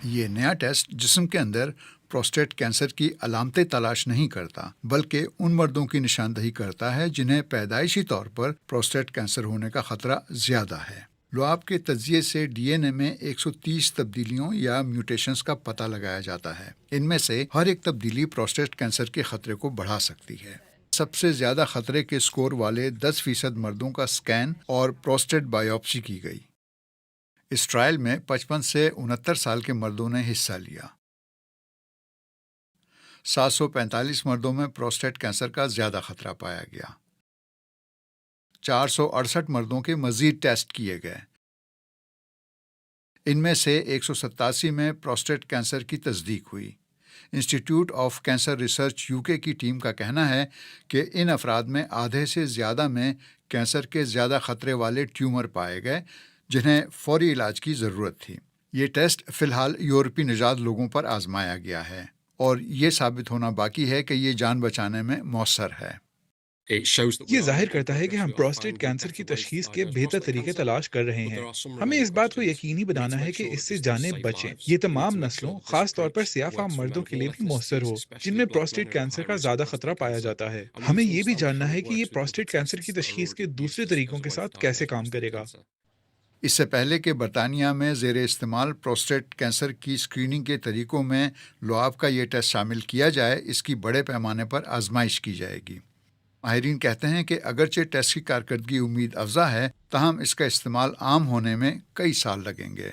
یہ نیا ٹیسٹ جسم کے اندر پروسٹیٹ کینسر کی علامتیں تلاش نہیں کرتا، بلکہ ان مردوں کی نشاندہی کرتا ہے جنہیں پیدائشی طور پر پروسٹیٹ کینسر ہونے کا خطرہ زیادہ ہے۔ لعاب کے تجزیے سے ڈی این اے میں 130 تبدیلیوں یا میوٹیشنز کا پتہ لگایا جاتا ہے۔ ان میں سے ہر ایک تبدیلی پروسٹیٹ کینسر کے خطرے کو بڑھا سکتی ہے۔ سب سے زیادہ خطرے کے سکور والے 10% مردوں کا سکین اور پروسٹیٹ بائیوپسی کی گئی۔ اس ٹرائل میں 55 سے 69 سال کے مردوں نے حصہ لیا۔ 745 مردوں میں پروسٹیٹ کینسر کا زیادہ خطرہ پایا گیا۔ 468 مردوں کے مزید ٹیسٹ کیے گئے۔ ان میں سے 187 میں پروسٹیٹ کینسر کی تصدیق ہوئی۔ Institute of cancer research UK کی ٹیم کا کہنا ہے کہ ان افراد میں آدھے سے زیادہ میں کینسر کے زیادہ خطرے والے ٹیومر پائے گئے جنہیں فوری علاج کی ضرورت تھی۔ یہ ٹیسٹ فی الحال یورپی نژاد لوگوں پر آزمایا گیا ہے اور یہ ثابت ہونا باقی ہے کہ یہ جان بچانے میں مؤثر ہے۔ یہ ظاہر کرتا ہے کہ ہم پروسٹیٹ کینسر کی تشخیص کے بہتر طریقے تلاش کر رہے ہیں۔ ہمیں اس بات کو یقینی بنانا ہے کہ اس سے جانیں بچیں۔ یہ تمام نسلوں، خاص طور پر سیاہ فام مردوں کے لیے بھی مؤثر ہو جن میں پروسٹیٹ کینسر کا زیادہ خطرہ پایا جاتا ہے۔ ہمیں یہ بھی جاننا ہے کہ یہ پروسٹیٹ کینسر کی تشخیص کے دوسرے طریقوں کے ساتھ کیسے کام کرے گا۔ اس سے پہلے کہ برطانیہ میں زیر استعمال پروسٹیٹ کینسر کی اسکریننگ کے طریقوں میں لعاب کا یہ ٹیسٹ شامل کیا جائے، اس کی بڑے پیمانے پر آزمائش کی جائے گی۔ ماہرین کہتے ہیں کہ اگرچہ ٹیسٹ کی کارکردگی امید افزا ہے، تاہم اس کا استعمال عام ہونے میں کئی سال لگیں گے۔